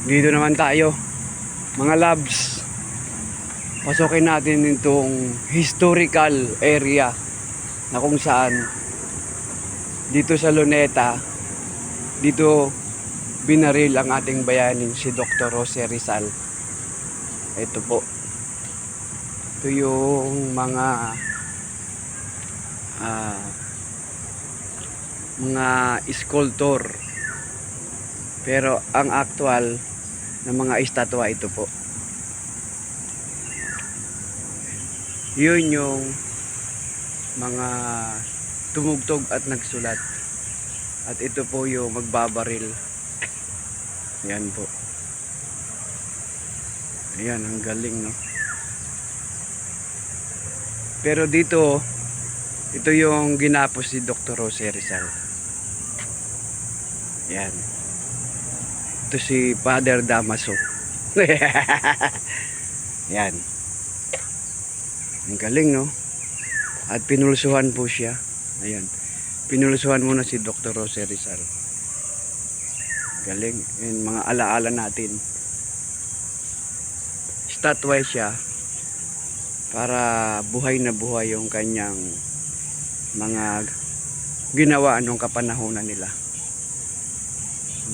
Dito naman tayo, mga labs. Pasokin natin itong historical area na kung saan dito sa Luneta, dito binaril ang ating bayaning si Dr. Jose Rizal. Ito po. Ito yung mga sculptor. Pero ang actual na mga estatwa ito po. Yun yung mga tumugtog at nagsulat. At ito po yung magbabaril. Yan po. Ayan, ang galing, no? Pero dito, ito yung ginapos si Dr. Jose Rizal. Yan. Ito si Father Damaso. Yan. Ang galing, no? At pinulsuhan po siya. Ayan. Pinulsuhan muna si Dr. Jose Rizal. Galing. Yan, mga alaala natin. Statue siya para buhay na buhay yung kanyang mga ginawa anong kapanahonan nila.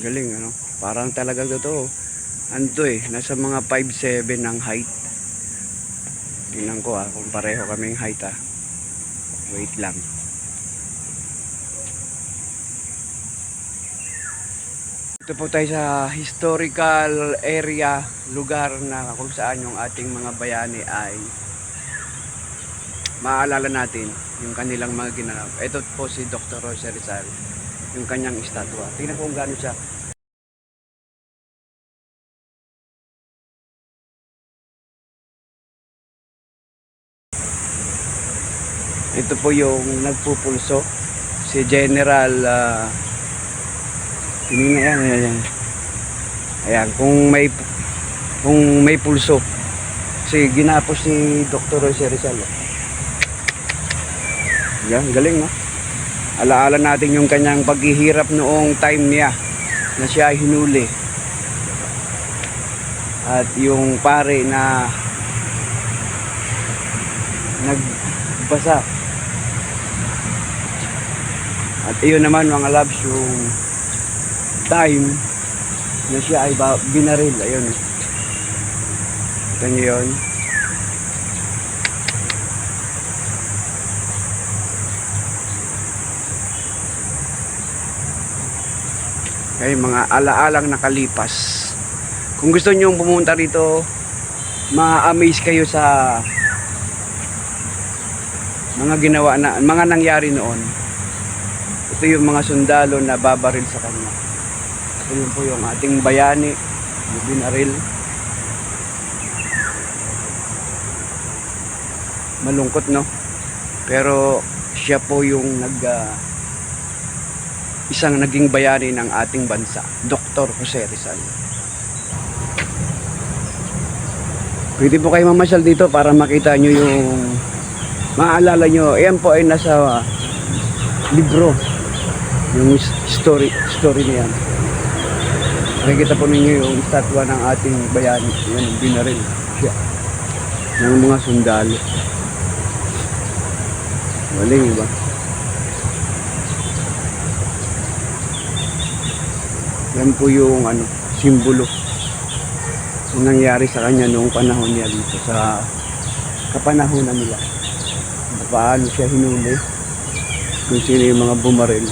Galing, ano? Parang talaga totoo. Anto nasa mga 5'7" ang height. Tingnan ko kung pareho kaming height Wait lang. Ito po tayo sa historical area, lugar na kung saan yung ating mga bayani ay maaalala natin yung kanilang mga ginagawa. Ito po si Dr. Jose Rizal, yung kanyang estatwa. Tingnan ko kung gaano siya. Ito po yung nagpupulso, si General tingnan yan. Ayan, kung may pulso. Kasi ginapos si Dr. Jose Rizal. Yan, galing, no? Alaala natin yung kanyang paghihirap noong time niya na siya ay hinuli. At yung pare na nagbasa. At iyon naman, mga labs, yung time na siya ay binaril. Ayun. Ito nyo yun. Kaya mga alaalang nakalipas. Kung gusto nyo pumunta rito, ma-amaze kayo sa mga ginawa na, mga nangyari noon. Ito yung mga sundalo na babaril sa kanya. Ito yun po yung ating bayani na binaril. Malungkot, no? Pero siya po yung isang naging bayani ng ating bansa, Dr. Jose Rizal. Pwede po kayo mamasyal dito para makita nyo yung maalala nyo. Ayan po ay nasa libro, yung story niya. Nakikita po ninyo yung statwa ng ating bayani. Yan, binaril siya ng mga sundalo. Galing, diba? Yan po yung simbolo ng nangyari sa kanya noong panahon niya dito sa kapanahonan nila. Paano siya hinuli, kung sino yung mga bumaril.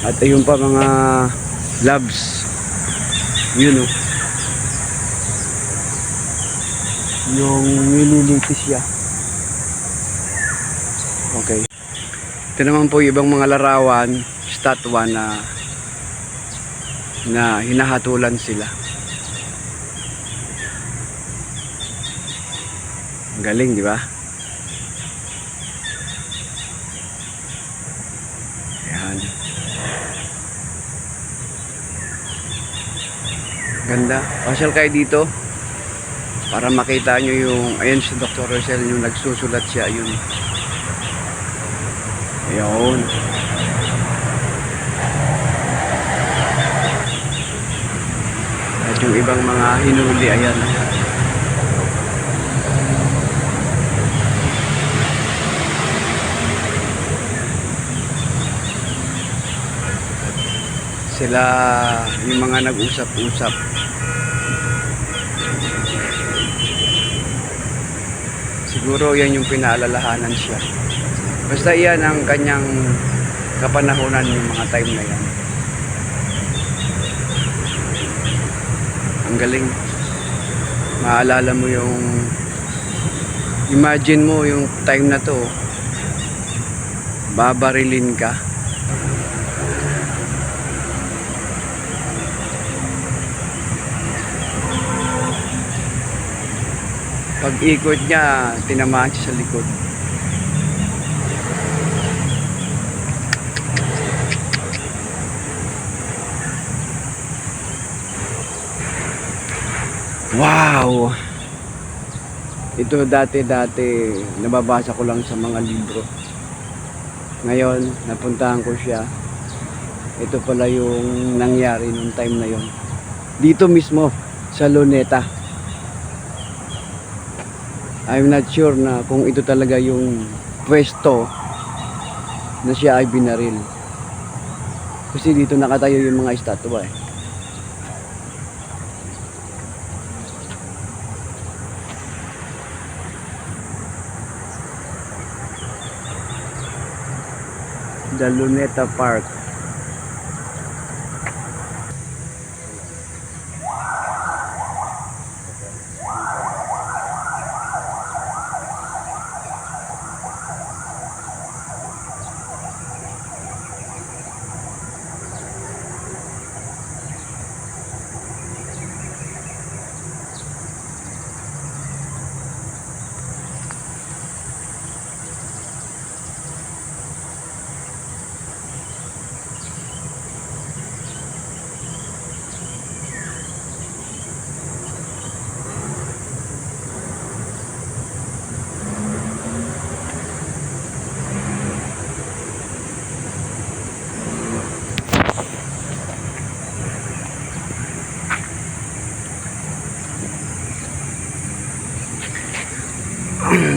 At ayun pa, mga labs, yun, yung nililitis siya. Okay. Ito naman po yung ibang mga larawan, statwa na hinahatulan sila. Galing, di ba? Ayan. Ganda. Pasyal kayo dito para makita nyo yung, ayan si Dr. Rizal, yung nagsusulat siya, yun. Ayun. yung ibang mga hinuli. Ayan. Sila yung mga nag-usap-usap. Siguro yan yung pinaalalahanan siya. Basta yan ang kanyang kapanahunan yung mga time na yan. Ang galing. Maalala mo yung, imagine mo yung time na to, babarilin ka. Pag ikot niya, tinamaan siya sa likod. Wow! Ito dati nababasa ko lang sa mga libro. Ngayon, napuntahan ko siya. Ito pala yung nangyari nung time na yon. Dito mismo, sa Luneta. I'm not sure na kung ito talaga yung pwesto na siya ay binaril. Kasi dito nakatayo yung mga estatwa eh. The Luneta Park.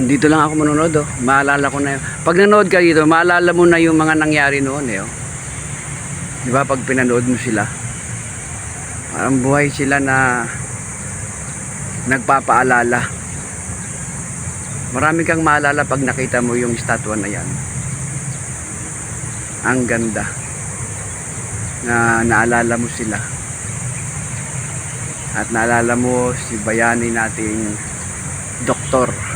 Dito lang ako manonood oh. Maalala ko na yun. Pag nanood ka dito, maalala mo na yung mga nangyari noon eh oh. Di ba pag pinanood mo sila, parang buhay sila na nagpapaalala. Marami kang maalala pag nakita mo yung estatwa na yan. Ang ganda na naalala mo sila. At naalala mo si bayani nating doktor.